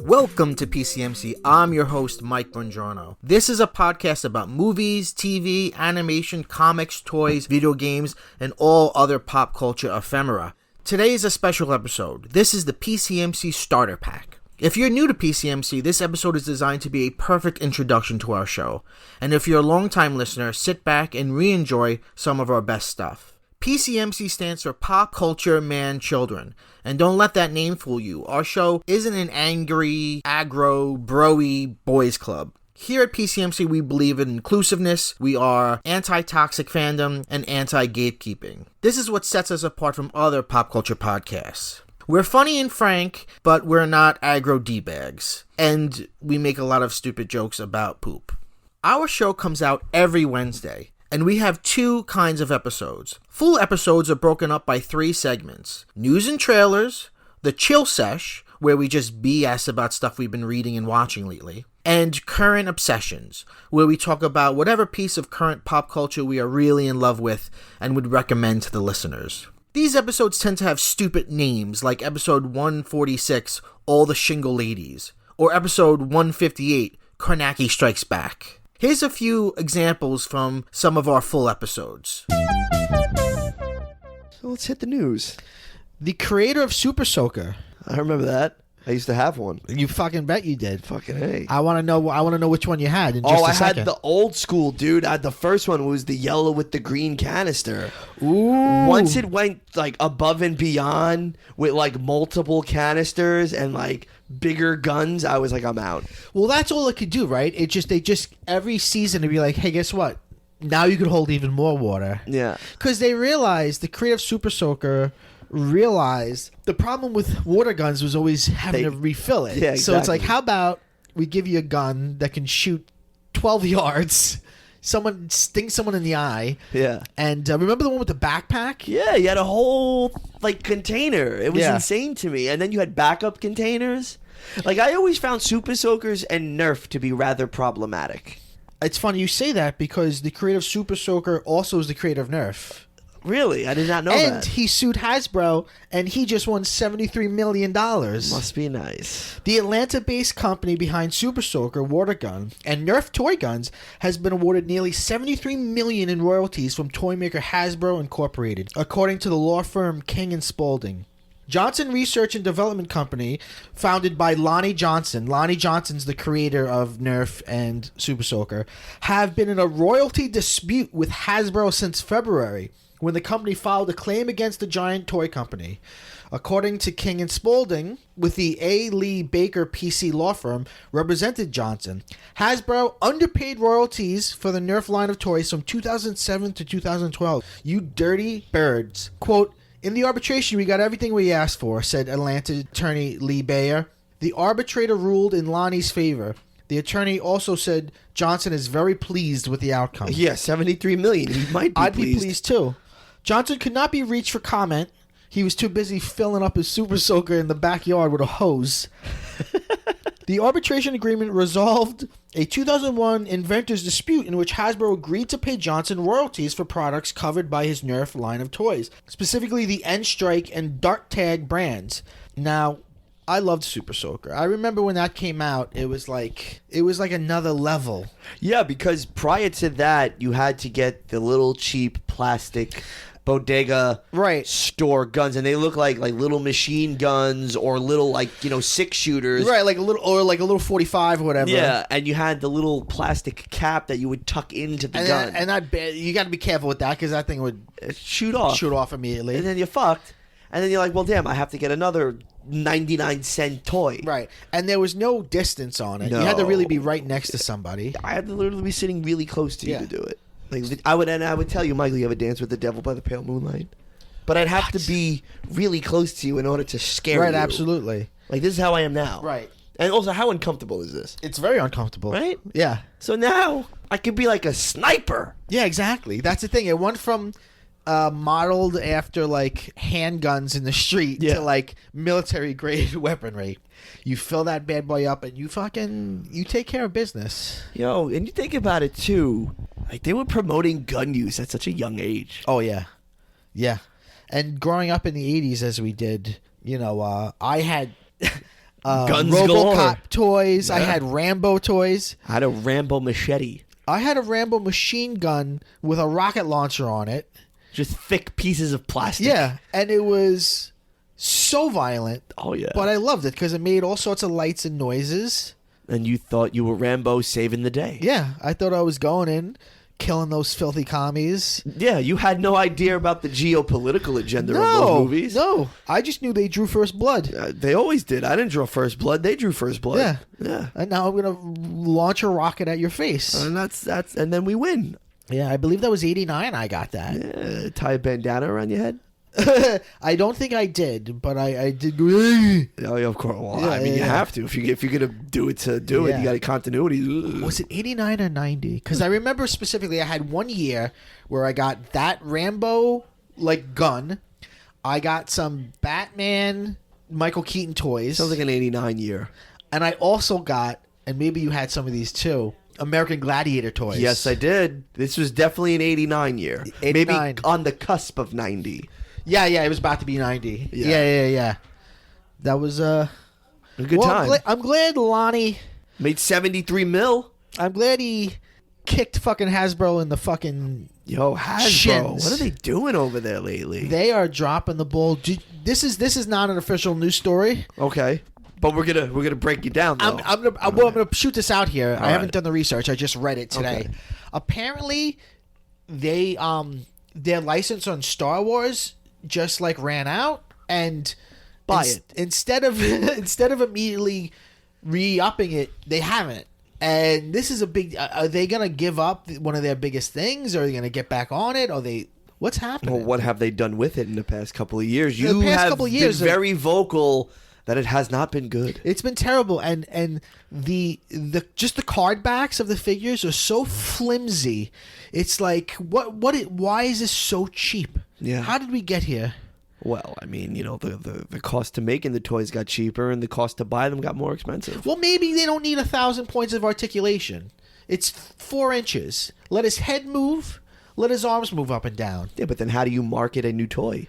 Welcome to PCMC. I'm your host, Mike Bongiorno. This is a podcast about movies, TV, animation, comics, toys, video games, and all other pop culture ephemera. Today is a special episode. This is the PCMC Starter Pack. If you're new to PCMC, this episode is designed to be a perfect introduction to our show. And if you're a longtime listener, sit back and re-enjoy some of our best stuff. PCMC stands for Pop Culture Man Children, and don't let that name fool you. Our show isn't an angry, aggro, bro-y boys club. Here at PCMC, we believe in inclusiveness, we are anti-toxic fandom, and anti-gatekeeping. This is what sets us apart from other pop culture podcasts. We're funny and frank, but we're not aggro D-bags, and we make a lot of stupid jokes about poop. Our show comes out every Wednesday. And we have two kinds of episodes. Full episodes are broken up by 3 segments. News and trailers, the chill sesh, where we just BS about stuff we've been reading and watching lately, and current obsessions, where we talk about whatever piece of current pop culture we are really in love with and would recommend to the listeners. These episodes tend to have stupid names, like episode 146, All the Shingle Ladies, or episode 158, Karnaki Strikes Back. Here's a few examples from some of our full episodes. So let's hit the news. The creator of Super Soaker. I remember that. I used to have one. You fucking bet you did. Fucking hey. I want to know which one you had in just a second. Had the old school, dude. I had the first one was the yellow with the green canister. Ooh. Once it went like above and beyond with like multiple canisters and like bigger guns, I was like, I'm out. Well, that's all it could do, right? They just every season to be like, hey, guess what? Now you could hold even more water. Yeah. Because they realized, the creative Super Soaker realized the problem with water guns was always having to refill it. Yeah, exactly. So it's like, how about we give you a gun that can shoot 12 yards, sting someone in the eye. Yeah. And remember the one with the backpack? Yeah, you had a whole like container. It was insane to me. And then you had backup containers. Like I always found Super Soakers and Nerf to be rather problematic. It's funny you say that because the creator of Super Soaker also is the creator of Nerf. Really? I did not know that. And he sued Hasbro, and he just won $73 million. Must be nice. The Atlanta-based company behind Super Soaker Water Gun and Nerf Toy Guns has been awarded nearly $73 million in royalties from toy maker Hasbro Incorporated, according to the law firm King & Spalding. Johnson Research and Development Company, founded by Lonnie Johnson. Lonnie Johnson's the creator of Nerf and Super Soaker, have been in a royalty dispute with Hasbro since February, when the company filed a claim against the giant toy company. According to King & Spalding, with the A. Lee Baker PC law firm, represented Johnson, Hasbro underpaid royalties for the Nerf line of toys from 2007 to 2012. You dirty birds. Quote, in the arbitration, we got everything we asked for, said Atlanta attorney Lee Bayer. The arbitrator ruled in Lonnie's favor. The attorney also said Johnson is very pleased with the outcome. Yeah, $73 million. He might be I'd be pleased too. Johnson could not be reached for comment. He was too busy filling up his Super Soaker in the backyard with a hose. The arbitration agreement resolved a 2001 inventors dispute in which Hasbro agreed to pay Johnson royalties for products covered by his Nerf line of toys, specifically the N-Strike and Dart Tag brands. Now, I loved Super Soaker. I remember when that came out, it was like another level. Yeah, because prior to that, you had to get the little cheap plastic bodega store guns, and they look like little machine guns or little 6-shooters. Right, like a little 45 or whatever. Yeah, and you had the little plastic cap that you would tuck into the gun. And you got to be careful with that because that thing would shoot off immediately. And then you're fucked. And then you're like, well, damn, I have to get another 99-cent toy. Right. And there was no distance on it. No. You had to really be right next to somebody. I had to literally be sitting really close to you to do it. Like I would tell you, Michael, you ever dance with the devil by the pale moonlight? But I'd have to be really close to you in order to scare you. Right, absolutely. Like, this is how I am now. Right. And also, how uncomfortable is this? It's very uncomfortable. Right? Yeah. So now, I could be like a sniper. Yeah, exactly. That's the thing. It went from modeled after, handguns in the street to, military-grade weaponry. You fill that bad boy up, and you take care of business. Yo, and you think about it, too. Like, they were promoting gun use at such a young age. Oh, yeah. Yeah. And growing up in the 80s as we did, I had Guns RoboCop galore. toys. Yeah. I had Rambo toys. I had a Rambo machete. I had a Rambo machine gun with a rocket launcher on it. Just thick pieces of plastic. Yeah, and it was so violent. Oh, yeah. But I loved it because it made all sorts of lights and noises. And you thought you were Rambo saving the day. Yeah, I thought I was going in, killing those filthy commies. Yeah, you had no idea about the geopolitical agenda of those movies. No, I just knew they drew first blood. They always did. I didn't draw first blood. They drew first blood. Yeah. Yeah. And now I'm going to launch a rocket at your face. And and then we win. Yeah, I believe that was 89 I got that. Yeah, tie a bandana around your head. I don't think I did, but I did. Oh, yeah, of course. Well, Yeah, I mean, you yeah. have to. If you're gonna do it to do it, Yeah. you got a continuity. Ugh. Was it 89 or 90? Because I remember specifically I had 1 year where I got that Rambo gun. I got some Batman Michael Keaton toys. Sounds like an 89 year. And I also got, and maybe you had some of these too, American Gladiator toys. Yes, I did. This was definitely an 89 year. 89. Maybe on the cusp of 90. Yeah, it was about to be 90. Yeah. Yeah. That was A good time. I'm glad Lonnie. Made 73 mil. I'm glad he kicked fucking Hasbro in the fucking. Yo, Hasbro. Shins. What are they doing over there lately? They are dropping the ball. This is not an official news story. Okay. But we're gonna break you down though. I'm gonna shoot this out here. I haven't right. done the research. I just read it today. Okay. Apparently, they their license on Star Wars just ran out, and instead of immediately re-upping it, they haven't. And this is a big. Are they gonna give up one of their biggest things? Or are they gonna get back on it? Or what's happening? Well, what have they done with it in the past couple of years? In the past have couple of years, been very vocal that it has not been good. It's been terrible, and the just the card backs of the figures are so flimsy. It's like why is this so cheap? Yeah. How did we get here? Well, I mean, the cost to making the toys got cheaper and the cost to buy them got more expensive. Well, maybe they don't need 1,000 points of articulation. It's 4 inches. Let his head move. Let his arms move up and down. Yeah, but then how do you market a new toy?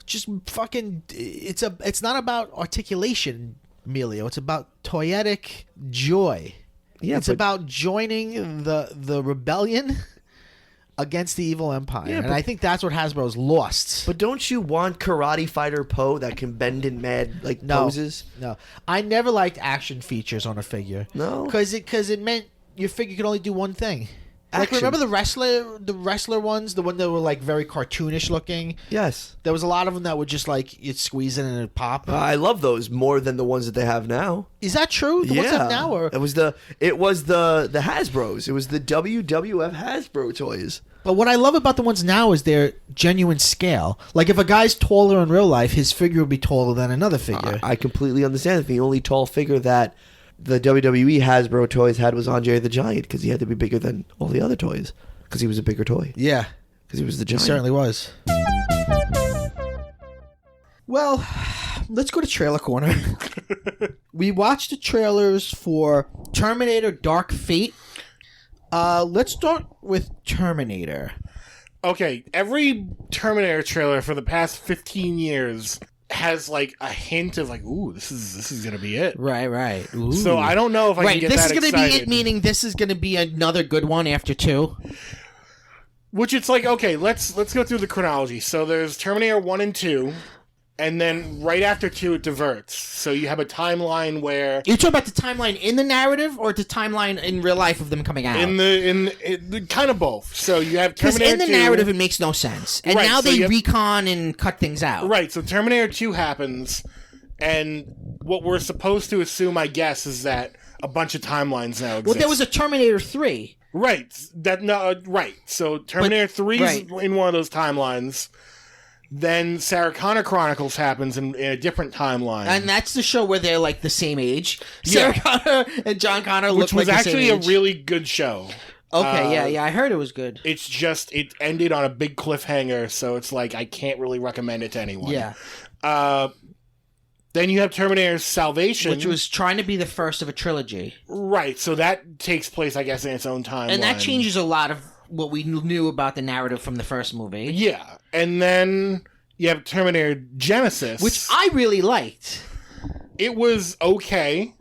Just fucking. It's not about articulation, Emilio. It's about toyetic joy. Yeah, it's about joining the rebellion against the evil empire. Yeah, and I think that's what Hasbro's lost. But don't you want Karate Fighter Poe that can bend in mad poses? No. I never liked action features on a figure. No? Because it meant your figure could only do one thing. Action. Remember the wrestler ones? The one that were very cartoonish looking? Yes. There was a lot of them that would just you'd squeeze it and it'd pop. I love those more than the ones that they have now. Is that true? The ones they have now are... It was the Hasbros. It was the WWF Hasbro toys. But what I love about the ones now is their genuine scale. Like if a guy's taller in real life, his figure would be taller than another figure. I completely understand that. The only tall figure that the WWE Hasbro toys had was Andre the Giant because he had to be bigger than all the other toys because he was a bigger toy. Yeah. Because he was the He giant. certainly was. Well, let's go to Trailer Corner. We watched the trailers for Terminator Dark Fate. Let's start with Terminator. Okay, every Terminator trailer for the past 15 years has a hint of ooh, this is gonna be it. Right. Ooh. So I don't know if I can get this that is gonna excited. be it, meaning this is gonna be another good one after 2. Which it's okay, let's go through the chronology. So there's Terminator 1 and 2, and then right after 2 it diverts. So you have a timeline where You're talking about the timeline in the narrative or the timeline in real life of them coming out? in the kind of both. So you have Because Terminator in the 2, narrative it makes no sense. And Right, now so they you have- recon and cut things out. Right, so Terminator 2 happens, and what we're supposed to assume, I guess, is that a bunch of timelines now exist. Well, there was a Terminator 3. Right. Right. So Terminator 3 is in one of those timelines. Then Sarah Connor Chronicles happens in a different timeline. And that's the show where they're the same age. Yeah. Sarah Connor and John Connor which look was like the same actually a age. really good show. Okay, yeah, I heard it was good. It's just, it ended on a big cliffhanger, so it's I can't really recommend it to anyone. Yeah. Then you have Terminator Salvation. Which was trying to be the first of a trilogy. Right, so that takes place, I guess, in its own timeline. And that changes a lot of what we knew about the narrative from the first movie. Yeah. And then you have Terminator Genesis. Which I really liked. It was okay.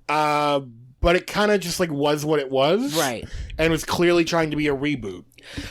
But it kind of just like was what it was. Right. And was clearly trying to be a reboot.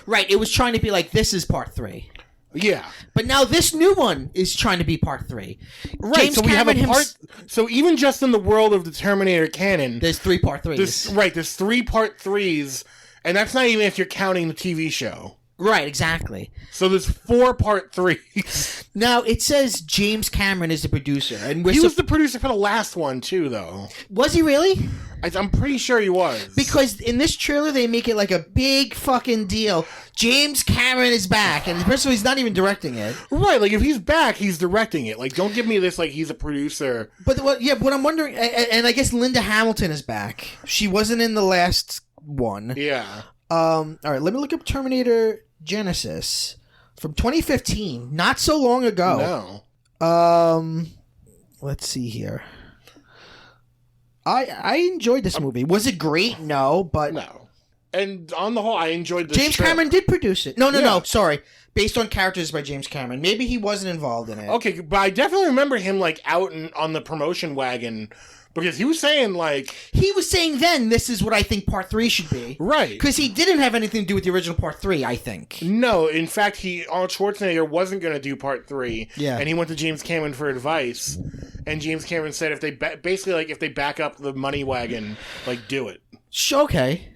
Right. It was trying to be like, this is part 3. Yeah. But now this new one is trying to be part 3. Right. James so we Cameron have a part. So even just in the world of the Terminator canon, there's 3 part 3s. There's 3 part 3s, and that's not even if you're counting the TV show. Right, exactly. So there's 4 part 3s. Now, it says James Cameron is the producer. And he was the producer for the last one, too, though. Was he really? I'm pretty sure he was. Because in this trailer, they make it like a big fucking deal. James Cameron is back. And first of all, he's not even directing it. Right, like, if he's back, he's directing it. Like, don't give me this, like, he's a producer. But what I'm wondering, and I guess Linda Hamilton is back. She wasn't in the last one. Yeah. All right, let me look up Terminator Genesis from 2015, not so long ago. No. Let's see here. I enjoyed this movie. Was it great? No, but no. And on the whole, I enjoyed the James Cameron did produce it. No, sorry. Based on characters by James Cameron. Maybe he wasn't involved in it. Okay, but I definitely remember him like out on the promotion wagon. Because he was saying, like... He was saying then, this is what I think Part 3 should be. Right. Because he didn't have anything to do with the original Part 3, I think. No, in fact, Arnold Schwarzenegger wasn't going to do Part 3. Yeah. And he went to James Cameron for advice. And James Cameron said if they... if they back up the money wagon, like, do it. Okay.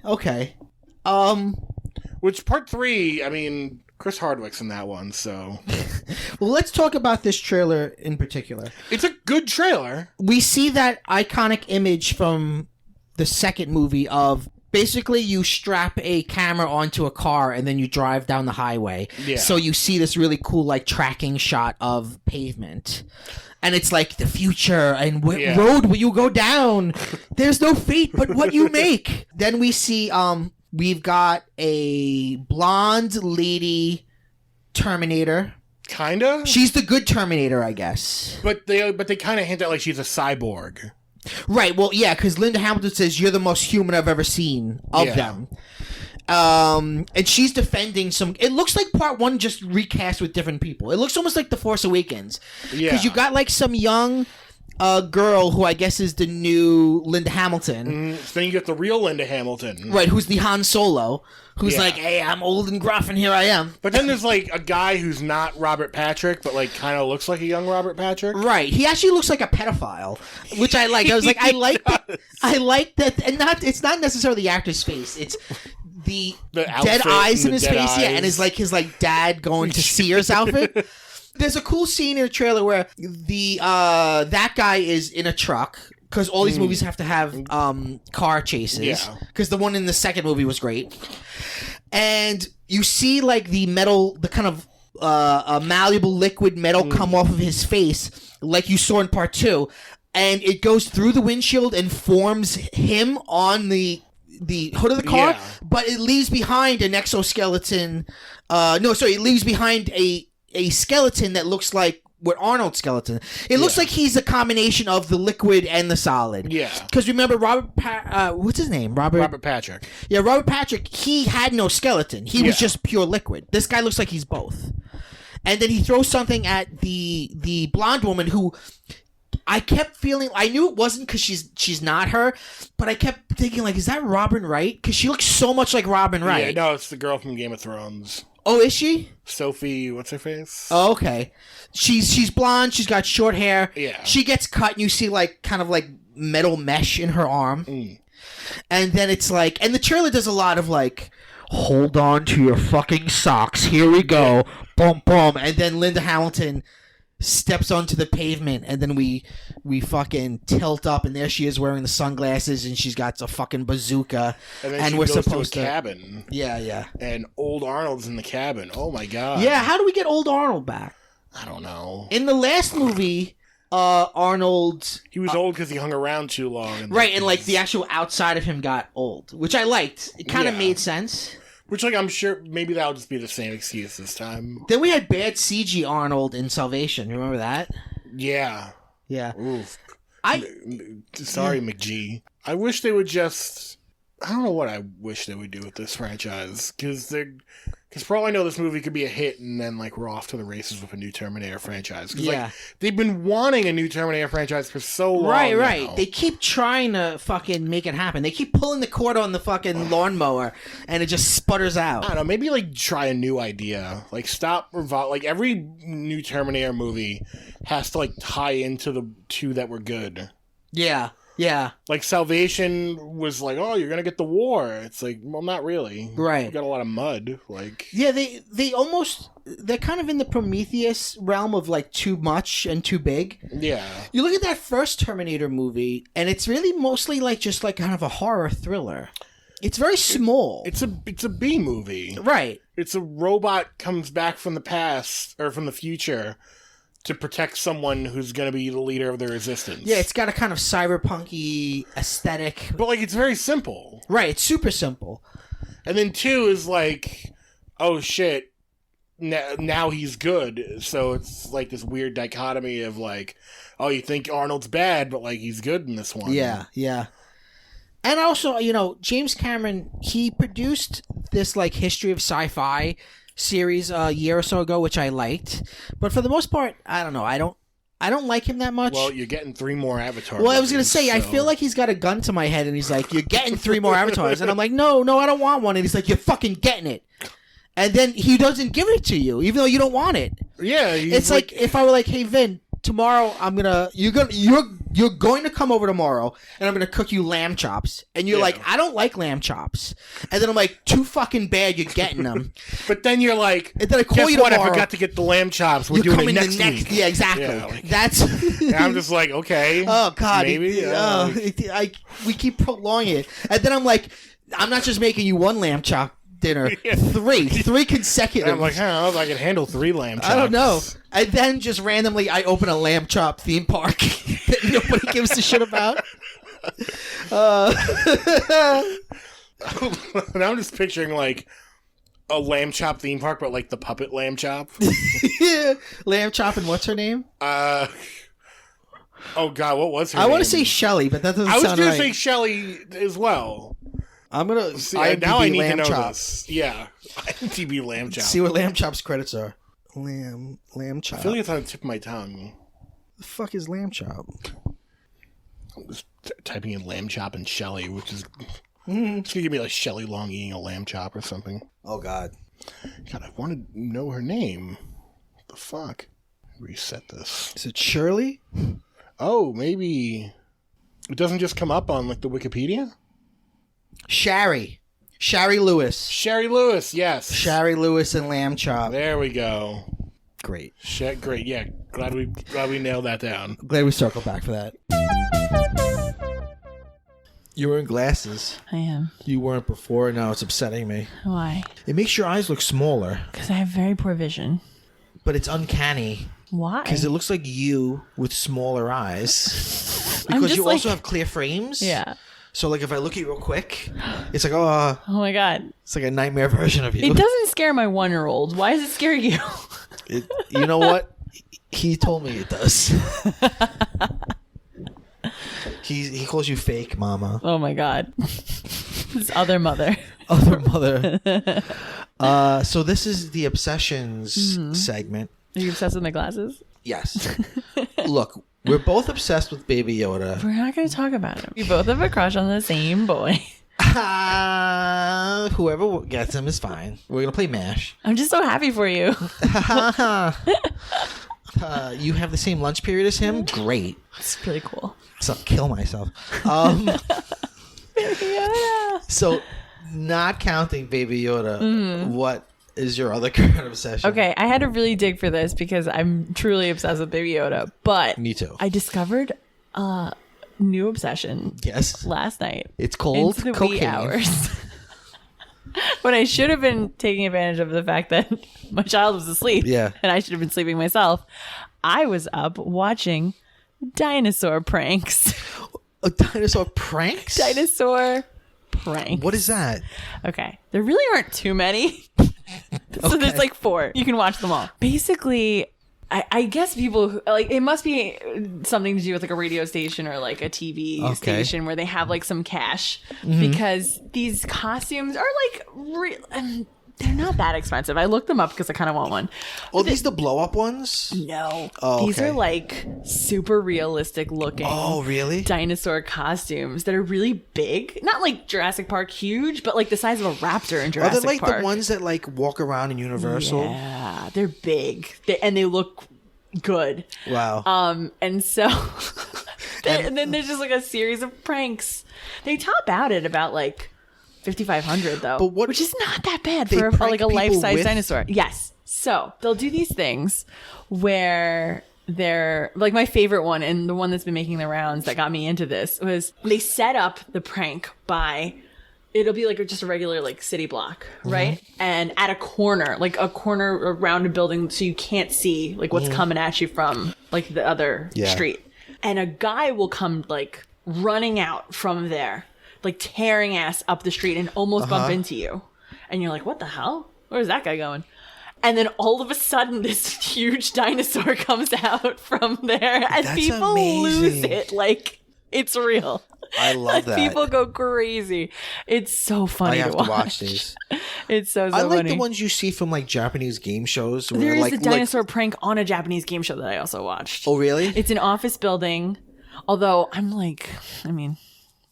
Which, Part 3, I mean... Chris Hardwick's in that one, so... Well, let's talk about this trailer in particular. It's a good trailer. We see that iconic image from the second movie of basically you strap a camera onto a car and then you drive down the highway. Yeah. So you see this really cool like tracking shot of pavement. And it's like the future and what road will you go down? There's no fate but what you make. Then we see we've got a blonde lady Terminator. Kinda? She's the good Terminator, I guess. But they kind of hint at like she's a cyborg. Right, well, yeah, because Linda Hamilton says, you're the most human I've ever seen of them. And she's defending some... It looks like Part 1 just recast with different people. It looks almost like The Force Awakens. Yeah. Because you got like some young... girl who I guess is the new Linda Hamilton. Then you get the real Linda Hamilton. Right, who's the Han Solo. Who's like, hey, I'm old and gruff and here I am. But then there's like a guy who's not Robert Patrick, but like kind of looks like a young Robert Patrick. Right, he actually looks like a pedophile, which I like. I was like, I like that, and it's not necessarily the actor's face. It's the dead eyes in his face, and his dad going to Sears outfit. There's a cool scene in the trailer where that guy is in a truck. Because all these movies have to have car chases. Yeah. Because the one in the second movie was great. And you see, like, the metal, the kind of malleable liquid metal come off of his face, like you saw in Part 2. And it goes through the windshield and forms him on the hood of the car. Yeah. But it leaves behind an exoskeleton. It leaves behind a skeleton that looks like with Arnold's skeleton. It looks like he's a combination of the liquid and the solid. Yeah. Because remember, what's his name? Robert Patrick. Yeah, Robert Patrick, he had no skeleton. He was just pure liquid. This guy looks like he's both. And then he throws something at the blonde woman who I kept feeling... I knew it wasn't because she's not her, but I kept thinking, like, is that Robin Wright? Because she looks so much like Robin Wright. Yeah, no, it's the girl from Game of Thrones. Oh, is she? Sophie, what's her face? Oh, okay. She's blonde. She's got short hair. Yeah. She gets cut, and you see like kind of like metal mesh in her arm. And then it's like, and the trailer does a lot of like, hold on to your fucking socks. Here we go. Boom, boom. And then Linda Hamilton steps onto the pavement, and then we fucking tilt up, and there she is wearing the sunglasses, and she's got a fucking bazooka, and we're supposed to cabin. Yeah. And old Arnold's in the cabin. Oh my god. Yeah, how do we get old Arnold back? I don't know. In the last movie, Arnold... He was old because he hung around too long. Right, and like the actual outside of him got old, which I liked. It kind of made sense. Which, like, I'm sure maybe that'll just be the same excuse this time. Then we had bad CG Arnold in Salvation. Remember that? Yeah. Yeah. Oof. Sorry, McGee. I wish they would just... I don't know what I wish they would do with this franchise. Because Because for all I know, this movie could be a hit, and then like we're off to the races with a new Terminator franchise. Yeah, like, they've been wanting a new Terminator franchise for so long. Right. Now. They keep trying to fucking make it happen. They keep pulling the cord on the fucking lawnmower, and it just sputters out. I don't know. Maybe like try a new idea. Like stop like every new Terminator movie has to like tie into the two that were good. Yeah. Like Salvation was like, oh, you're gonna get the war. It's like, well, not really. Right. You got a lot of mud. Like, yeah, they're kind of in the Prometheus realm of like too much and too big. Yeah. You look at that first Terminator movie, and it's really mostly like just like kind of a horror thriller. It's very small. It's a B movie. Right. It's a robot comes back from the past or from the future to protect someone who's going to be the leader of the resistance. Yeah, it's got a kind of cyberpunk-y aesthetic. But, like, it's very simple. Right, it's super simple. And then 2 is like, oh, shit, now he's good. So it's, like, this weird dichotomy of, like, oh, you think Arnold's bad, but, like, he's good in this one. Yeah. And also, James Cameron, he produced this, like, history of sci-fi series a year or so ago, which I liked, but for the most part, I don't know. I don't like him that much. Well, you're getting 3 more Avatar. Well, I was gonna say, I feel like he's got a gun to my head, and he's like, "You're getting 3 more Avatars," and I'm like, "No, I don't want one." And he's like, "You're fucking getting it," and then he doesn't give it to you, even though you don't want it. Yeah, it's like if I were like, "Hey, Vin, tomorrow you're going to come over tomorrow, and I'm gonna cook you lamb chops," and you're like, "I don't like lamb chops," and then I'm like, "Too fucking bad, you're getting them." But then you're like, and then I call guess you what? tomorrow, I forgot to get the lamb chops. We're doing it next week. Yeah, exactly. Yeah, like, that's. And I'm just like, okay. Oh God, maybe. We keep prolonging it, and then I'm like, I'm not just making you 1 lamb chop dinner, 3 consecutive. And I'm like, I don't know if I can handle 3 lamb chops. I don't know. And then just randomly, I open a lamb chop theme park that nobody gives a shit about. And I'm just picturing like a lamb chop theme park, but like the puppet lamb chop. Yeah. Lamb chop, and what's her name? Oh God, what was her name? I want to say Shelly, but that doesn't sound right. I was going to say Shelly as well. I'm gonna see. Now I need lamb to know chop. this. Yeah, IMDb lamb chop. See what lamb chop's credits are. Lamb chop. I feel like it's on the tip of my tongue. The fuck is lamb chop? I'm just typing in lamb chop and Shelly, which is it's gonna give me like Shelly Long eating a lamb chop or something. Oh God, I want to know her name. What the fuck? Reset this. Is it Shirley? Oh, maybe it doesn't just come up on like the Wikipedia. Shari Lewis. Shari Lewis, yes. Shari Lewis and lamb chop. There we go. Great. Great. Yeah, glad we nailed that down. Glad we circled back for that. You're wearing glasses. I am. You weren't before. Now it's upsetting me. Why? It makes your eyes look smaller. Because I have very poor vision. But it's uncanny. Why? Because it looks like you with smaller eyes. Because you also have clear frames. Yeah. So, like, if I look at you real quick, it's like, oh my God. It's like a nightmare version of you. It doesn't scare my 1-year-old. Why does it scare you? You know what? He told me it does. He calls you fake, mama. Oh, my God. His other mother. So this is the Obsessions segment. Are you obsessed with my glasses? Yes. Look, we're both obsessed with Baby Yoda. We're not going to talk about him. We both have a crush on the same boy. Whoever gets him is fine. We're going to play MASH. I'm just so happy for you. You have the same lunch period as him? Great. It's really cool. So I'll kill myself. So, not counting Baby Yoda, what is your other current obsession? Okay, I had to really dig for this because I'm truly obsessed with Baby Yoda. But me too. I discovered a new obsession. Yes. Last night. It's called into the cocaine. wee hours. When I should have been taking advantage of the fact that my child was asleep. Yeah. And I should have been sleeping myself. I was up watching dinosaur pranks. Dinosaur pranks? Dinosaur pranks. What is that? Okay. There really aren't too many. So there's like 4. You can watch them all. Basically, I guess people who, like, it must be something to do with like a radio station or like a TV station where they have like some cash because these costumes are like They're not that expensive. I looked them up because I kind of want one. Oh, these the blow up ones? No. Oh, These okay. are like super realistic looking. Oh, really? Dinosaur costumes that are really big. Not like Jurassic Park huge, but like the size of a raptor in Are Jurassic they like Park. the ones that like walk around in Universal? Yeah, they're big. And they look good. Wow. And so and then there's just like a series of pranks. They top out at about like $5,500 though, But what- which is not that bad They for prank like a people life-size with- dinosaur. Yes. So they'll do these things where they're like, my favorite one, and the one that's been making the rounds that got me into this, was they set up the prank by, it'll be like just a regular like city block, right? And at a corner around a building, so you can't see like what's coming at you from like the other street. And a guy will come like running out from there, like tearing ass up the street and almost bump into you. And you're like, what the hell? Where's that guy going? And then all of a sudden, this huge dinosaur comes out from there, and That's people lose amazing. it. Like, it's real. I love that. People go crazy. It's so I funny have to to watch these. It's so I like funny. the ones you see from like Japanese game shows. Where There is like, a dinosaur prank on a Japanese game show that I also watched. Oh, really? It's an office building. Although I'm like, I mean,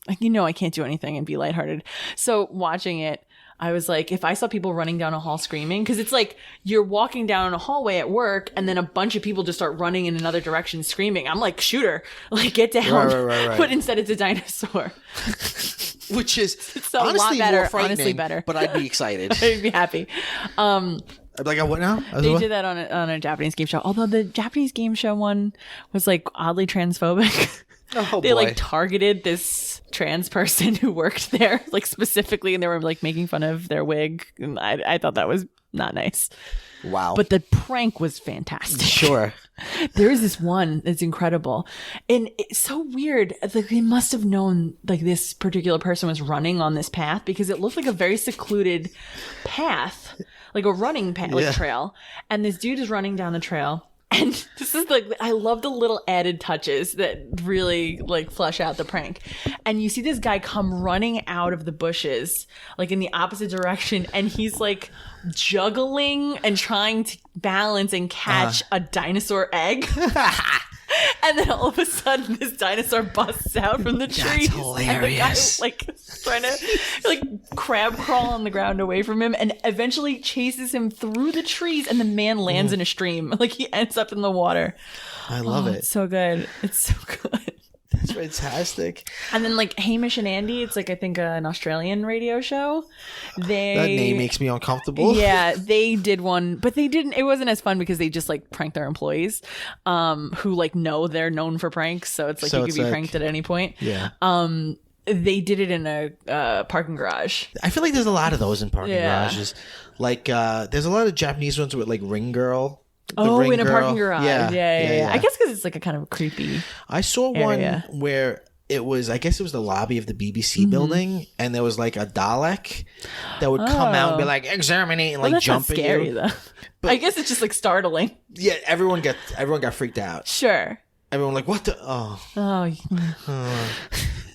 like, I can't do anything and be lighthearted. So watching it, I was like, if I saw people running down a hall screaming, because it's like you're walking down a hallway at work and then a bunch of people just start running in another direction screaming. I'm like, shooter, like get down. Right. But instead it's a dinosaur. Which is a lot honestly better, more frightening, honestly better. but I'd be excited. I'd be happy. I'd be like, what now? They did that on a Japanese game show. Although the Japanese game show one was like oddly transphobic. Oh, They boy. like targeted this trans person who worked there, like specifically, and they were like making fun of their wig. And I thought that was not nice. Wow. But the prank was fantastic. Sure. There is this one that's incredible. And it's so weird. Like they must have known like this particular person was running on this path because it looked like a very secluded path, like a running path, like Yeah. trail. And this dude is running down the trail. And this is like, I love the little added touches that really like flesh out the prank. And you see this guy come running out of the bushes, like in the opposite direction. And he's like juggling and trying to balance and catch a dinosaur egg. And then all of a sudden, this dinosaur busts out from the trees. hilarious. And the guy, like, trying to, like, crab crawl on the ground away from him and eventually chases him through the trees. And the man lands in a stream. Like, he ends up in the water. I love it. It's so good. It's so good. That's fantastic. And then, like, Hamish and Andy, it's like, I think, an Australian radio show. That name makes me uncomfortable. Yeah, they did one, but they didn't. It wasn't as fun because they just like prank their employees, who like know they're known for pranks. So it's like you could be pranked at any point. Yeah. They did it in a parking garage. I feel like there's a lot of those in parking Yeah. garages. Like, there's a lot of Japanese ones with like Ring Girl. The Oh, Ring in a Girl. parking garage. Yeah. I guess because it's like a kind of creepy. I saw area. one where it was, I guess it was the lobby of the BBC building, and there was like a Dalek that would come out and be like, exterminate, and like That's jump not at scary you. though. I guess it's just like startling. Yeah, everyone got freaked out. Sure. Everyone like, what the? Oh. Oh,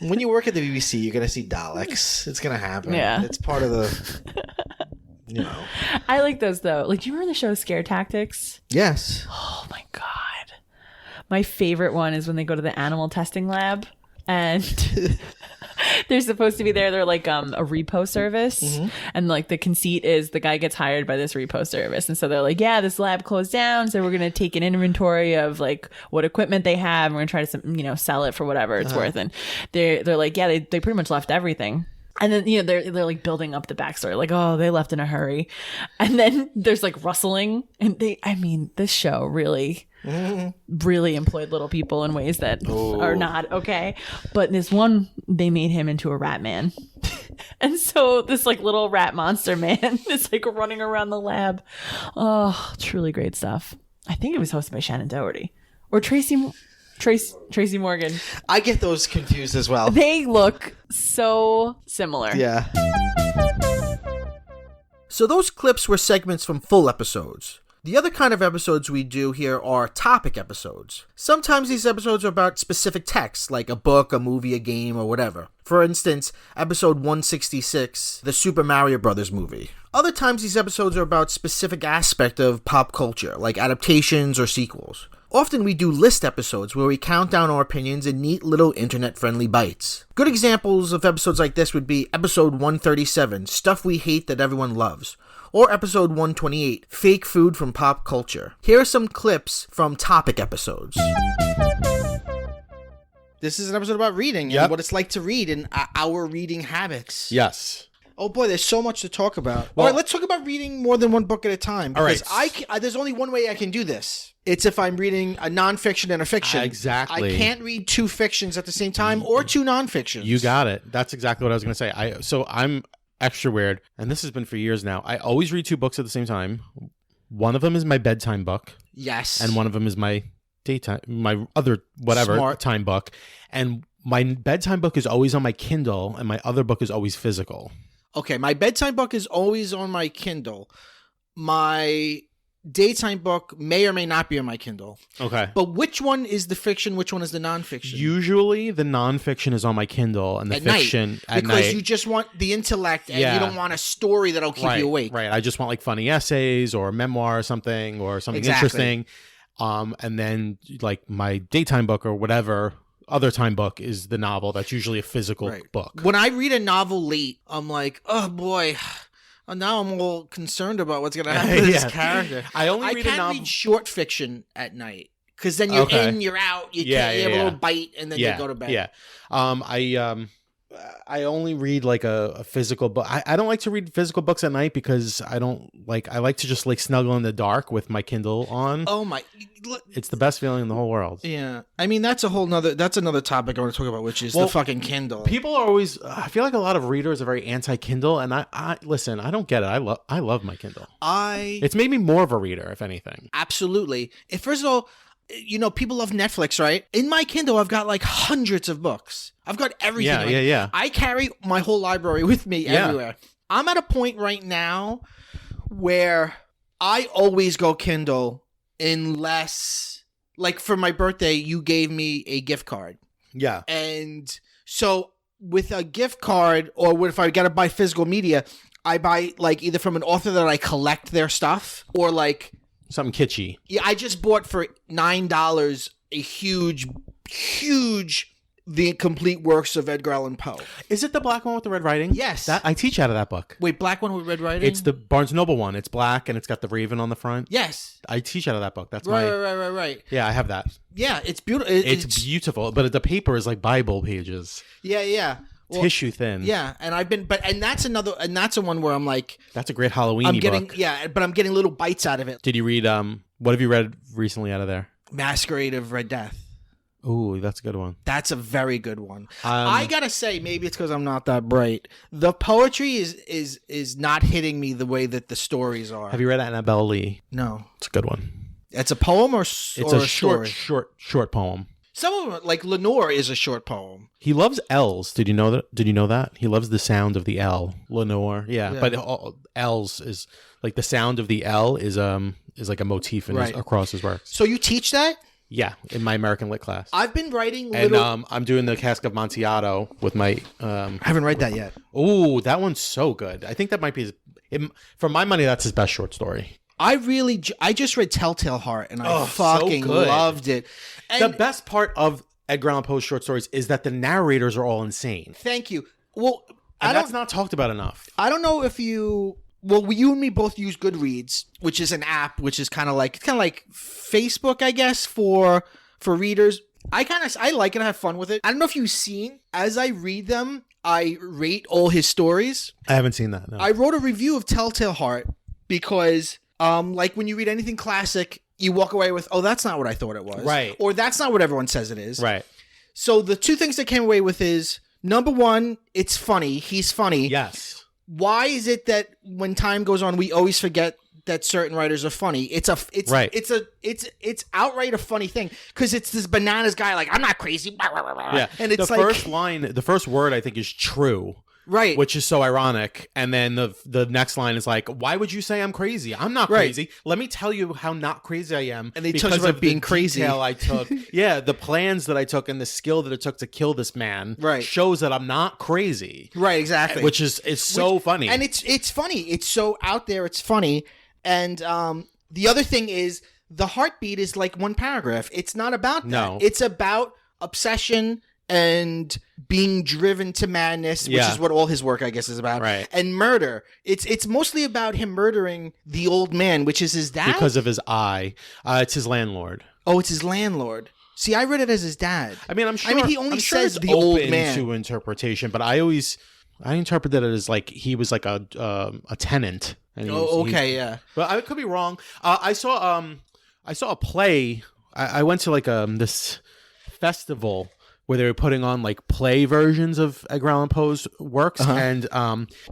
When you work at the BBC, you're going to see Daleks. It's going to happen. Yeah. It's part of the, you know. I like those though. Like, do you remember the show Scare Tactics? Yes. Oh my god. My favorite one is when they go to the animal testing lab and they're supposed to be there. They're like a repo service. And like the conceit is the guy gets hired by this repo service. And so they're like, yeah, this lab closed down. So we're going to take an inventory of like what equipment they have. And we're going to try to, sell it for whatever it's worth. And they're like, yeah, they pretty much left everything. And then, they're like building up the backstory, like, oh, they left in a hurry. And then there's like rustling. And this show really employed little people in ways that are not okay. But this one, they made him into a rat man. And so this like little rat monster man is like running around the lab. Oh, truly great stuff. I think it was hosted by Shannon Doherty or Tracy Morgan. I get those confused as well. They look so similar. Yeah. So those clips were segments from full episodes. The other kind of episodes we do here are topic episodes. Sometimes these episodes are about specific texts, like a book, a movie, a game, or whatever. For instance, episode 166, the Super Mario Bros. Movie. Other times these episodes are about specific aspect of pop culture, like adaptations or sequels. Often we do list episodes where we count down our opinions in neat little internet-friendly bites. Good examples of episodes like this would be episode 137, Stuff We Hate That Everyone Loves, or episode 128, Fake Food from Pop Culture. Here are some clips from topic episodes. This is an episode about reading and what it's like to read and our reading habits. Yes. Oh boy, there's so much to talk about. Well, all right, let's talk about reading more than one book at a time. Because there's only one way I can do this. It's if I'm reading a nonfiction and a fiction. Exactly. I can't read two fictions at the same time or two nonfictions. You got it. That's exactly what I was going to say. So I'm extra weird, and this has been for years now. I always read two books at the same time. One of them is my bedtime book. Yes. And one of them is my daytime, my other whatever time book. And my bedtime book is always on my Kindle, and my other book is always physical. Okay, my bedtime book is always on my Kindle. My daytime book may or may not be on my Kindle. Okay. But which one is the fiction? Which one is the nonfiction? Usually the nonfiction is on my Kindle and the fiction at night. Because you just want the intellect and you don't want a story that'll keep you awake. Right. I just want like funny essays or a memoir or something interesting. And then like my daytime book or whatever other time book is the novel. That's usually a physical book. When I read a novel late, I'm like, oh boy. Now I'm all concerned about what's going to happen to this character. I can't read short fiction at night because then you're in, you're out. You have a little bite and then you go to bed. Yeah. I only read like a physical book. I don't like to read physical books at night because I like to just like snuggle in the dark with my Kindle on. Oh my. It's the best feeling in the whole world. Yeah. I mean, that's another topic I want to talk about, which is the fucking Kindle. People are always, I feel like a lot of readers are very anti-Kindle, and I listen, I don't get it. I love my Kindle. It's made me more of a reader, if anything. Absolutely. First of all, people love Netflix, right? In my Kindle, I've got like hundreds of books. I've got everything. Yeah. I carry my whole library with me everywhere. I'm at a point right now where I always go Kindle unless, like for my birthday, you gave me a gift card. Yeah. And so with a gift card or if I got to buy physical media, I buy like either from an author that I collect their stuff or like something kitschy. Yeah, I just bought for $9 a huge The Complete Works of Edgar Allan Poe. Is it the black one with the red writing? Yes. I teach out of that book. Wait, black one with red writing? It's the Barnes Noble one. It's black and it's got the raven on the front. Yes. I teach out of that book. That's right. Yeah, I have that. Yeah, it's beautiful. It's beautiful, but the paper is like Bible pages. Yeah. Well, tissue thin. Yeah, and that's a one where I'm like, that's a great Halloween book. Yeah, but I'm getting little bites out of it. Did you read what have you read recently out of there? Masquerade of Red Death. Ooh, that's a good one. That's a very good one. I gotta say, maybe it's because I'm not that bright. The poetry is not hitting me the way that the stories are. Have you read Annabelle Lee? No. It's a good one. It's a poem or it's a short poem. Some of them, like Lenore, is a short poem. He loves L's. Did you know that? He loves the sound of the L. Lenore. Yeah. But L's is like the sound of the L is like a motif across his works. So you teach that? Yeah, in my American Lit class. I've been writing and I'm doing the Cask of Amontillado with my. I haven't read that yet. Ooh, that one's so good. I think that might be for my money. That's his best short story. I just read Telltale Heart and I fucking loved it. And the best part of Edgar Allan Poe's short stories is that the narrators are all insane. Thank you. Well, that's not talked about enough. I don't know if you. Well, you and me both use Goodreads, which is an app, which is kind of like Facebook, I guess, for readers. I like it. I have fun with it. I don't know if you've seen. As I read them, I rate all his stories. I haven't seen that. No. I wrote a review of Telltale Heart because, like when you read anything classic, you walk away with, oh, that's not what I thought it was, right? Or that's not what everyone says it is, right? So the two things that came away with is number one, it's funny. He's funny. Yes. Why is it that when time goes on, we always forget that certain writers are funny? It's outright a funny thing because it's this bananas guy like, I'm not crazy. Yeah. And it's the first word I think is true. Right. Which is so ironic. And then the next line is like, why would you say I'm crazy? I'm not crazy. Let me tell you how not crazy I am. And they talk about being crazy. Detail I took. Yeah, the plans that I took and the skill that it took to kill this man shows that I'm not crazy. Right, exactly. Which is so funny. And it's funny. It's so out there. It's funny. And the other thing is the heartbeat is like one paragraph. It's not about that. No. It's about obsession and being driven to madness, which is what all his work, I guess, is about. Right. And murder. It's mostly about him murdering the old man, which is his dad. Because of his eye. It's his landlord. Oh, it's his landlord. See, I read it as his dad. I mean, I'm sure. he only says it's the old open man to interpretation, but I interpreted it as like he was like a tenant. And yeah. But I could be wrong. I saw a play. I went to like this festival where they were putting on like play versions of Edgar Allan Poe's works, and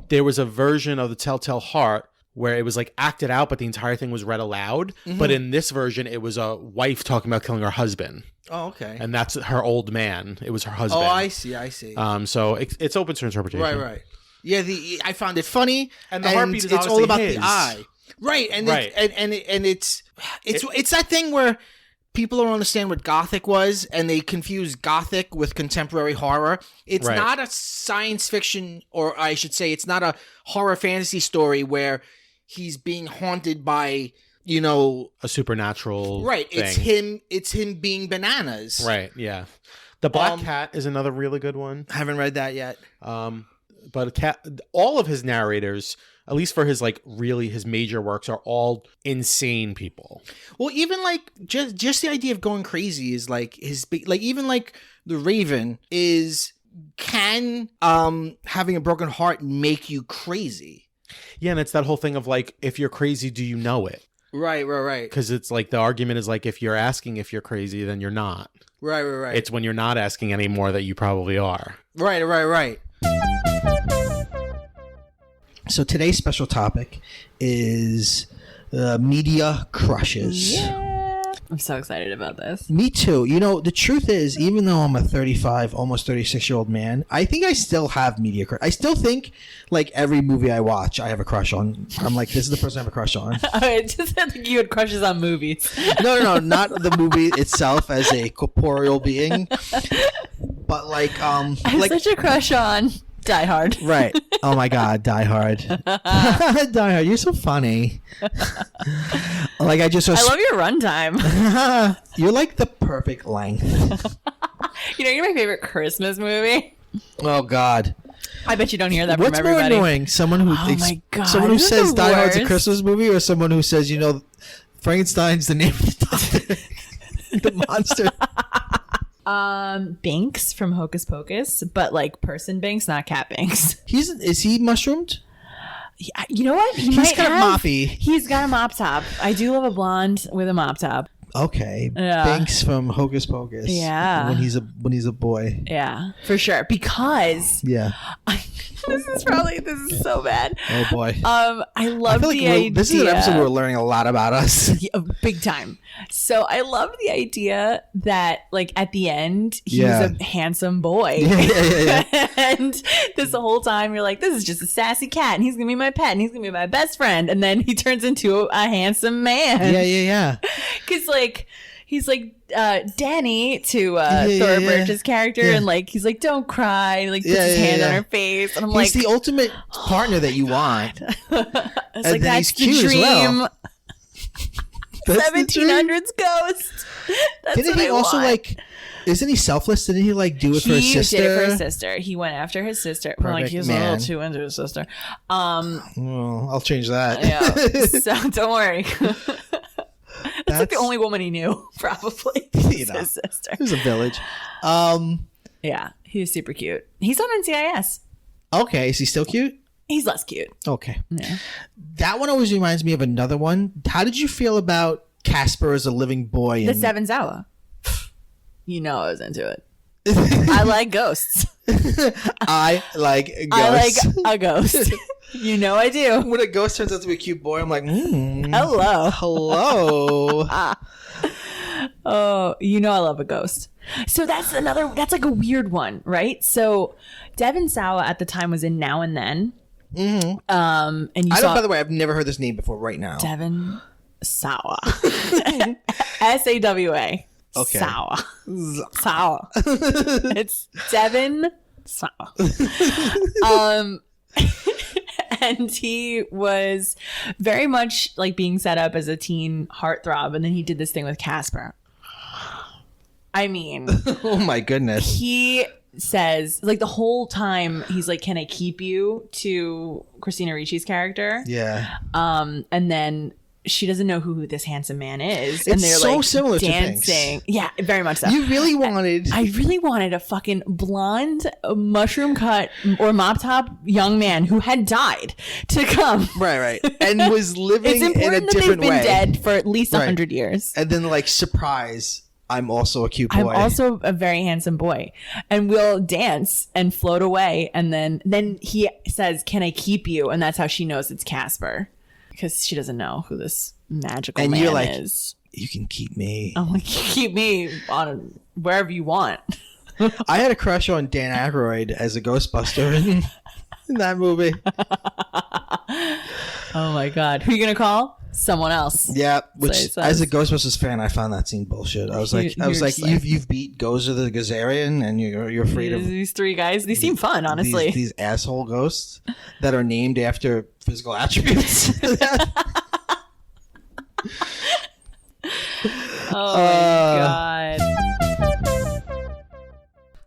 there was a version of The Telltale Heart where it was like acted out, but the entire thing was read aloud. But in this version, it was a wife talking about killing her husband. Oh, okay. And that's her old man. It was her husband. Oh, I see. So it's open to interpretation. Right. Yeah, I found it funny, and the heartbeat is it's all about his. the eye. Right, and right. It's that thing where people don't understand what Gothic was, and they confuse Gothic with contemporary horror. It's not a science fiction, or I should say, it's not a horror fantasy story where he's being haunted by, a supernatural right thing. It's him being bananas. Right. Yeah. The Black Cat is another really good one. I haven't read that yet. But all of his narrators, at least for his his major works, are all insane people. Well, even just the idea of going crazy is even the Raven can having a broken heart make you crazy. Yeah, and it's that whole thing of if you're crazy, do you know it? Right. Because it's the argument is if you're asking if you're crazy, then you're not. Right. It's when you're not asking anymore that you probably are. Right. So today's special topic is media crushes. Yeah. I'm so excited about this. Me too. The truth is, even though I'm a 35, almost 36-year-old man, I think I still have media crush. I still think, every movie I watch, I have a crush on. I'm like, this is the person I have a crush on. It just sounds like you had crushes on movies. No, not the movie itself as a corporeal being, but I have such a crush on Die Hard. Right. Oh my God, Die Hard. Die Hard, you're so funny. I love your runtime. You're like the perfect length. You're my favorite Christmas movie. Oh God. I bet you don't hear that from everybody. What's more annoying? Someone who my God, someone who says Die Hard's a Christmas movie, or someone who says, Frankenstein's the name of the the monster. Binks from Hocus Pocus, but person Binks, not cat Binks. Is he mushroomed? You know what? He's kind of moppy. He's got a mop top. I do love a blonde with a mop top. Okay, yeah. Binks from Hocus Pocus. Yeah, when he's a boy. Yeah, for sure. Because this is so bad. Oh boy. I love the idea. This is an episode where we're learning a lot about us. Yeah, big time. So I love the idea that at the end he's a handsome boy. Yeah. And this whole time you're like, this is just a sassy cat, and he's gonna be my pet, and he's gonna be my best friend, and then he turns into a handsome man. Yeah. Because he's Danny to Thora Birch's character, and he's like, don't cry, and puts his hand on her face, and I'm he's the ultimate partner that you want. It's and that's the dream. Well. 1700s ghost. That's Didn't he also want. Isn't he selfless? Didn't he do it for his sister? He did it for his sister. He went after his sister. He was a little too into his sister. Well, I'll change that. Yeah. So don't worry. That's the only woman he knew, probably. His sister. It was a village. Yeah, he was super cute. He's on NCIS. Okay, is he still cute? He's less cute. Okay. Yeah. That one always reminds me of another one. How did you feel about Casper as a living boy? The Seventh Hour. I was into it. I like ghosts. I like ghosts. I like a ghost. I do. When a ghost turns out to be a cute boy, I'm like, hello. Hello. Oh, you know I love a ghost. So that's like a weird one, right? So Devin Sawa at the time was in Now and Then. Mm-hmm. And you by the way, I've never heard this name before right now. Devin Sawa. S-A-W-A. Okay. Sawa. Sawa. It's Devin Sawa. And he was very much like being set up as a teen heartthrob, and then he did this thing with Casper. I mean, oh my goodness. He says, like, the whole time he's like, "Can I keep you?" to Christina Ricci's character. Yeah. And then she doesn't know who this handsome man is. And they're so like similar dancing. to things. Yeah, very much so. You really wanted... I really wanted a fucking blonde, mushroom cut or mop top young man who had died to come. Right. And was living it's important in a different that they've way. been dead for at least 100 years. And then, like, surprise, I'm also a cute boy. I'm also a very handsome boy. And we'll dance and float away. And then he says, "Can I keep you?" And that's how she knows it's Casper. Because she doesn't know who this magical man you're like, is. You can keep me. I'm like, keep me on wherever you want. I had a crush on Dan Aykroyd as a Ghostbuster in that movie. Oh my God. Who are you going to call? Someone else. Yeah, which as a Ghostbusters fan, I found that scene bullshit. I was like, you've beat Gozer the Gazarian, and you're afraid of these three guys. They seem fun, honestly. These asshole ghosts that are named after physical attributes. Oh my God.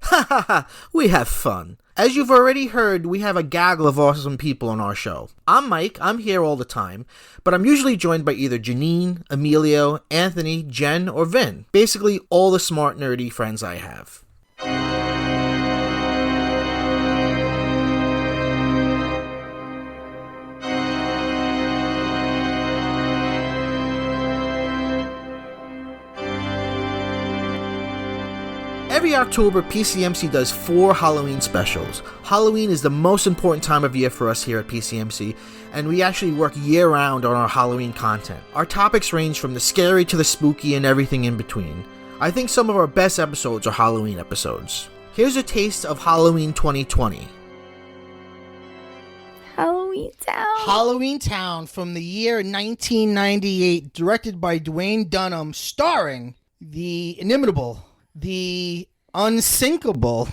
Ha ha ha! We have fun. As you've already heard, we have a gaggle of awesome people on our show. I'm Mike, I'm here all the time, but I'm usually joined by either Janine, Emilio, Anthony, Jen, or Vin. Basically, all the smart, nerdy friends I have. Every October, PCMC does 4 Halloween specials. Halloween is the most important time of year for us here at PCMC, and we actually work year-round on our Halloween content. Our topics range from the scary to the spooky and everything in between. I think some of our best episodes are Halloween episodes. Here's a taste of Halloween 2020. Halloween Town. Halloween Town from the year 1998, directed by Dwayne Dunham, starring the inimitable, the unsinkable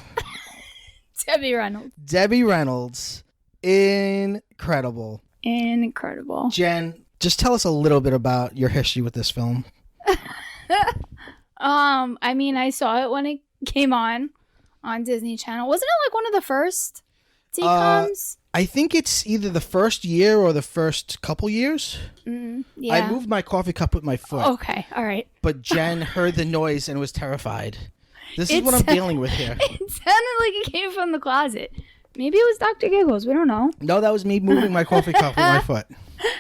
Debbie Reynolds. Incredible. Jen, just tell us a little bit about your history with this film. I mean, I saw it when it came on Disney Channel. Wasn't it like one of the first DComs? I think it's either the first year or the first couple years. Yeah. I moved my coffee cup with my foot. Okay, all right. But Jen heard the noise and was terrified. This is what I'm dealing with here. It sounded like it came from the closet. Maybe it was Dr. Giggles. We don't know. No, that was me moving my coffee cup with my foot.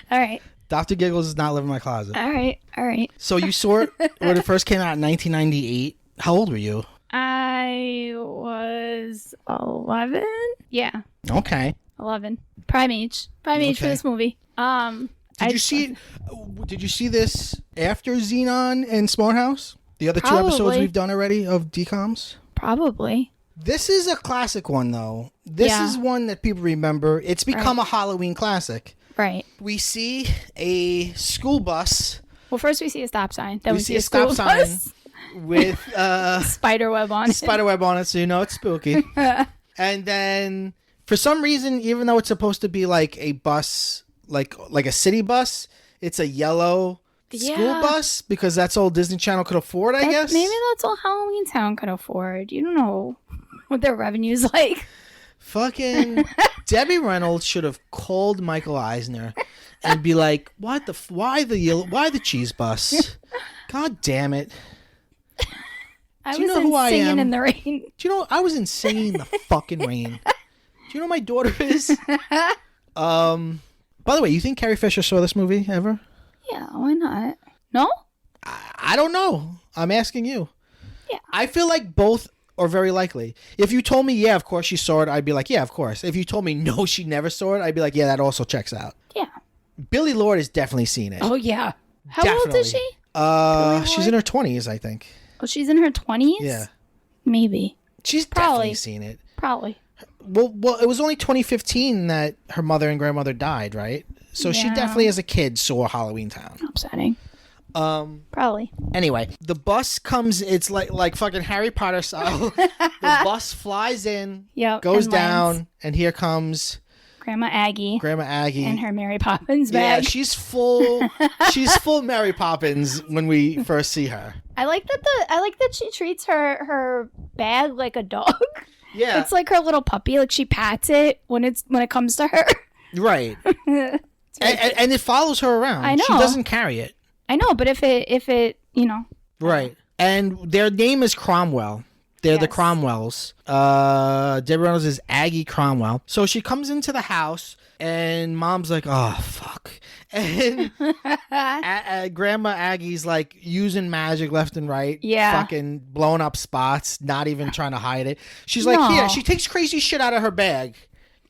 All right. Dr. Giggles does not live in my closet. All right. So you saw it when it first came out in 1998. How old were you? I was 11. Yeah. Okay. 11. Prime age for this movie. Did you see this after Xenon and Smart House? The other 2 episodes we've done already of DComs? Probably. This is a classic one, though. This is one that people remember. It's become a Halloween classic. Right. We see a school bus. Well, first we see a stop sign. Then we see a stop school sign bus with spiderweb on it. Spiderweb on it, so you know it's spooky. And then, for some reason, even though it's supposed to be like a bus, like a city bus, it's a yellow school bus because that's all Disney Channel could afford, I guess. Maybe that's all Halloween Town could afford. You don't know what their revenue's like. Fucking Debbie Reynolds should have called Michael Eisner and be like, why the cheese bus? God damn it. I Do you was know who I Singing am? in the Rain. Do you know I was in Singing in the fucking Rain? Do you know who my daughter is? By the way, you think Carrie Fisher saw this movie ever? Yeah, why not? No? I don't know. I'm asking you. Yeah. I feel like both are very likely. If you told me, yeah, of course she saw it, I'd be like, yeah, of course. If you told me, no, she never saw it, I'd be like, yeah, that also checks out. Yeah. Billy Lord has definitely seen it. Oh, yeah. How old is she? She's in her 20s, I think. Oh, she's in her 20s? Yeah. Maybe. She's Probably. definitely seen it. Probably. Well, it was only 2015 that her mother and grandmother died, right? So she Yeah. definitely, as a kid, saw Halloween Town. Upsetting. Probably. Anyway, the bus comes. It's like fucking Harry Potter style. The bus flies in, Yep, goes and down, lands. and here comes Grandma Aggie Grandma Aggie. and her Mary Poppins Yeah, bag. she's full. She's full Mary Poppins when we first see her. I like that she treats her bag like a dog. Yeah, It's like her little puppy. Like she pats it when it comes to her. right. and it follows her around. I know. She doesn't carry it. I know, but if it Right. And their name is Cromwell. They're the Yes. Cromwells. Debbie Reynolds is Aggie Cromwell. So she comes into the house, and Mom's like, oh, fuck. And Grandma Aggie's like using magic left and right. Yeah. Fucking blowing up spots, not even trying to hide it. She's like, No. here. She takes crazy shit out of her bag.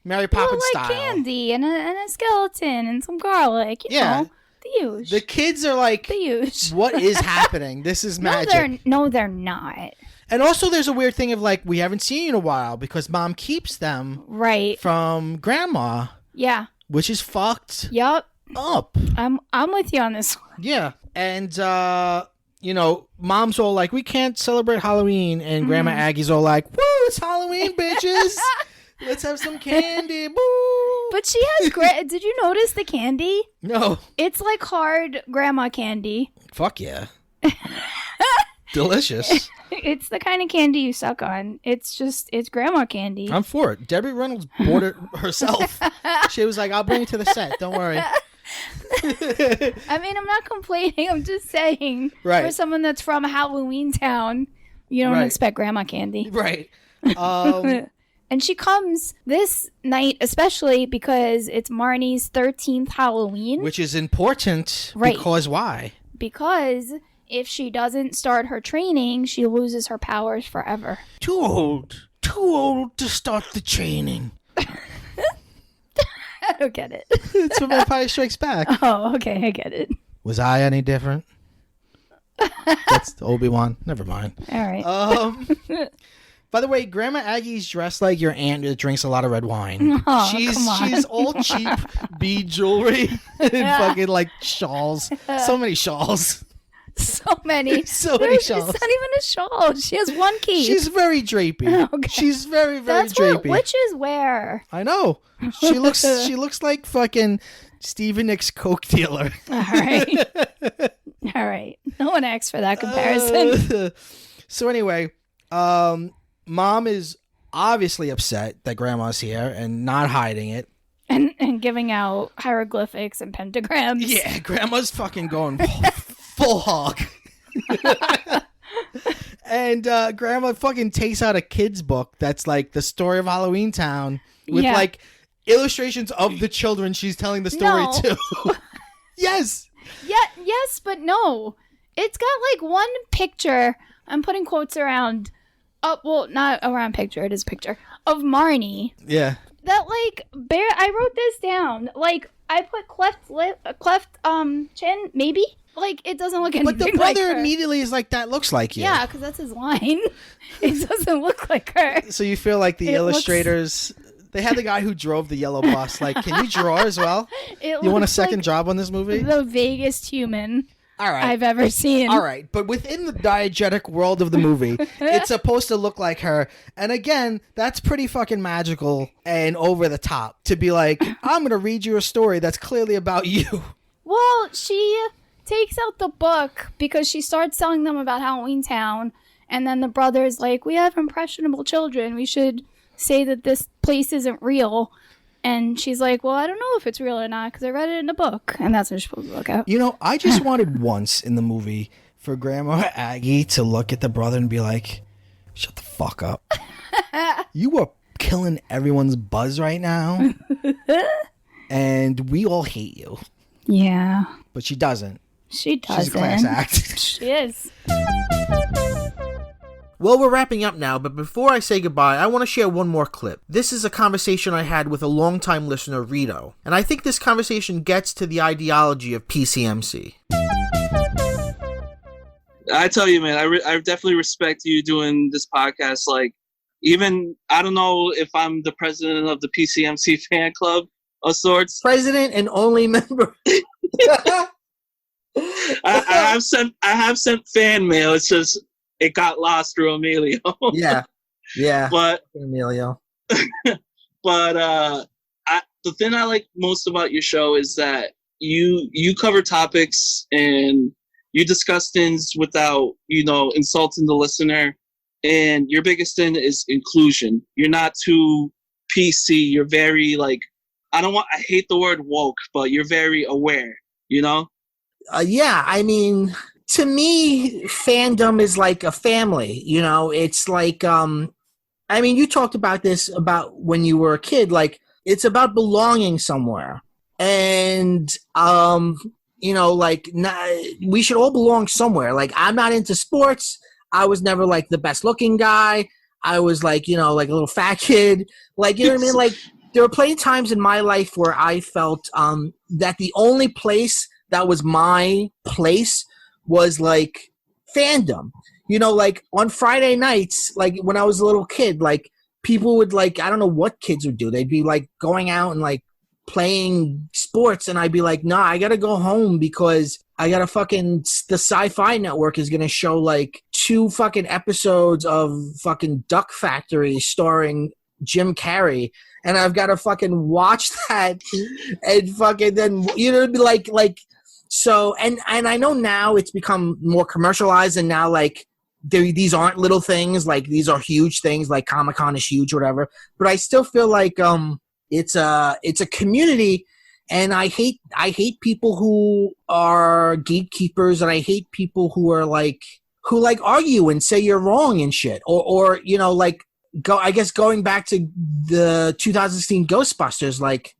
Mary Poppins like style. candy and a skeleton and some garlic. You Yeah. know, the huge. The kids are like, The huge. what is happening? This is magic. No, they're not. And also, there's a weird thing of like, we haven't seen you in a while because Mom keeps them Right. from Grandma, Yeah. which is fucked Yup. up. I'm with you on this one. Yeah. And, Mom's all like, we can't celebrate Halloween. And Grandma Aggie's all like, woo, it's Halloween, bitches. Let's have some candy. Woo. But she has did you notice the candy? No. It's like hard grandma candy. Fuck yeah. Delicious. It's the kind of candy you suck on. It's grandma candy. I'm for it. Debbie Reynolds bought it herself. She was like, I'll bring it to the set. Don't worry. I mean, I'm not complaining. I'm just saying, Right. for someone that's from Halloween Town, you don't Right. expect grandma candy. Right. And she comes this night especially because it's Marnie's 13th Halloween. Which is important. Right. Because why? Because if she doesn't start her training, she loses her powers forever. Too old to start the training. I don't get it. It's from Empire Strikes Back. Oh, okay, I get it. Was I any different? That's Obi-Wan. Never mind. All right. By the way, Grandma Aggie's dressed like your aunt that drinks a lot of red wine. Oh, she's come on. she's all cheap bead jewelry and fucking like shawls. So many shawls. So many. So many shawls. It's not even a shawl. She has one key. She's very drapey. Okay. She's very, very That's what drapey. witches wear. I know. She looks like fucking Stevie Nicks coke dealer. All right. All right. No one asked for that comparison. So anyway, Mom is obviously upset that Grandma's here and not hiding it. and giving out hieroglyphics and pentagrams. Yeah, Grandma's fucking going full hog. And Grandma fucking takes out a kid's book that's like the story of Halloween Town with Yeah. like illustrations of the children she's telling the story No. to. Yes. Yeah, yes, but no. It's got like one picture. I'm putting quotes around. Oh, well, not around picture. It is a picture of Marnie. Yeah. That like bear. I wrote this down. Like I put cleft chin maybe. Like it doesn't look anything But the like brother her. immediately is like, that looks like you. Yeah, because that's his line. It doesn't look like her. So you feel like the It looks- illustrators, they had the guy who drove the yellow bus. Like, can you draw as well? It You want a looks second like job on this movie? the vaguest human All right. I've ever seen. All right, but within the diegetic world of the movie, it's supposed to look like her. And again, that's pretty fucking magical and over the top to be like, I'm going to read you a story that's clearly about you. Well, she takes out the book because she starts telling them about Halloween Town, and then the brother's like, we have impressionable children. We should say that this place isn't real. And she's like, well, I don't know if it's real or not because I read it in a book. And that's what you're supposed to look at. You know, I just wanted once in the movie for Grandma Aggie to look at the brother and be like, shut the fuck up. You are killing everyone's buzz right now. And we all hate you. Yeah, But she doesn't. she doesn't. She's a class act. She is. Well, we're wrapping up now, but before I say goodbye, I want to share one more clip. This is a conversation I had with a longtime listener, Rito, and I think this conversation gets to the ideology of PCMC. I tell you, man, I definitely respect you doing this podcast. Like, even, I don't know if I'm the president of the PCMC fan club of sorts. President and only member. I have sent fan mail. It's just it got lost through Emilio. Yeah. But Emilio. But the thing I like most about your show is that you cover topics and you discuss things without, insulting the listener. And your biggest thing is inclusion. You're not too PC. You're very I hate the word woke, but you're very aware, Yeah, I mean, to me, fandom is like a family, It's like, I mean, you talked about this about when you were a kid, like, it's about belonging somewhere. And, we should all belong somewhere. Like, I'm not into sports. I was never, like, the best-looking guy. I was, like, like a little fat kid. Like, you know what I mean? Like, there were plenty of times in my life where I felt that the only place that was my place was, like, fandom. Like, on Friday nights, like, when I was a little kid, like, people would, like, I don't know what kids would do. They'd be, like, going out and, like, playing sports, and I'd be like, nah, I gotta go home because I gotta the Sci-Fi Network is gonna show, like, 2 fucking episodes of fucking Duck Factory starring Jim Carrey, and I've gotta fucking watch that and fucking then, it'd be like, so, and I know now it's become more commercialized, and now, like, these aren't little things, like, these are huge things, like Comic-Con is huge or whatever, but I still feel like, it's a community, and I hate people who are gatekeepers, and I hate people who are who argue and say you're wrong and shit, or I guess going back to the 2016 Ghostbusters, like,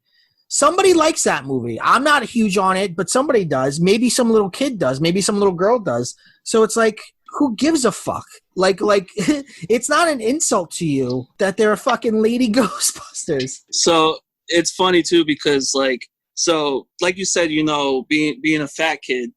somebody likes that movie. I'm not huge on it, but somebody does. Maybe some little kid does. Maybe some little girl does. So it's like, who gives a fuck? Like, it's not an insult to you that they're fucking lady Ghostbusters. So it's funny too because like you said, being a fat kid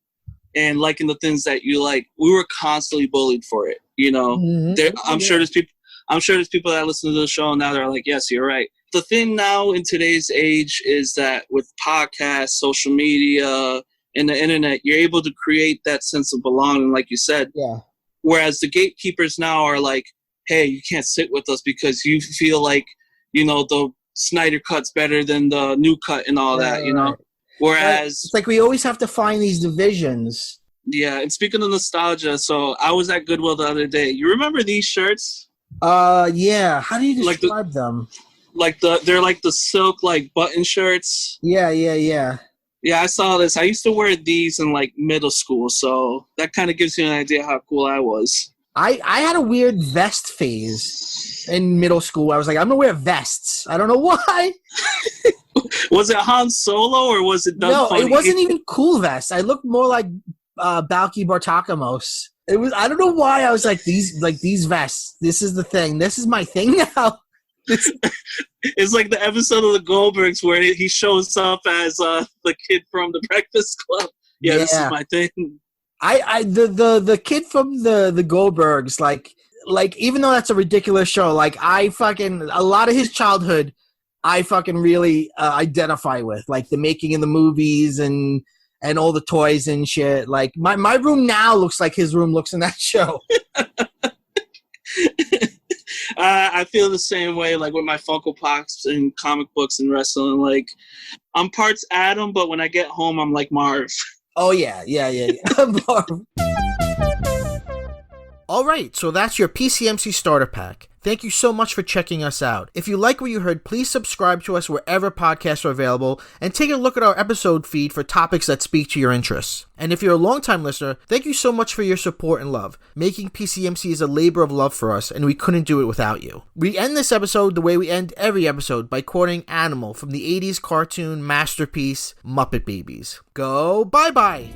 and liking the things that you like, we were constantly bullied for it. Mm-hmm. I'm sure there's people that listen to the show now that are like, yes, you're right. The thing now in today's age is that with podcasts, social media, and the internet, you're able to create that sense of belonging, like you said. Yeah. Whereas the gatekeepers now are like, hey, you can't sit with us because you feel like, the Snyder cut's better than the new cut and all that, Right. Whereas... It's like we always have to find these divisions. Yeah, and speaking of nostalgia, so I was at Goodwill the other day. You remember these shirts? Yeah. How do you describe them? They're like the silk, like, button shirts. Yeah. Yeah, I saw this. I used to wear these in, like, middle school, so that kind of gives you an idea how cool I was. I had a weird vest phase in middle school. I was like, I'm going to wear vests. I don't know why. Was it Han Solo, or was it Doug Funny? It wasn't even cool vests. I looked more like Balky Bartakamos. It was. I don't know why I was like these vests. This is the thing. This is my thing now. It's like the episode of the Goldbergs where he shows up as the kid from the Breakfast Club. Yeah, this is my thing. The kid from the Goldbergs, like even though that's a ridiculous show, like a lot of his childhood, I fucking really identify with, like the making of the movies and all the toys and shit. Like my room now looks like his room looks in that show. I feel the same way, like with my Funko Pops and comic books and wrestling. Like, I'm parts Adam, but when I get home, I'm like Marv. Oh yeah. Marv. All right, so that's your PCMC starter pack. Thank you so much for checking us out. If you like what you heard, please subscribe to us wherever podcasts are available and take a look at our episode feed for topics that speak to your interests. And if you're a longtime listener, thank you so much for your support and love. Making PCMC is a labor of love for us, and we couldn't do it without you. We end this episode the way we end every episode, by quoting Animal from the 80s cartoon masterpiece Muppet Babies. Go bye-bye!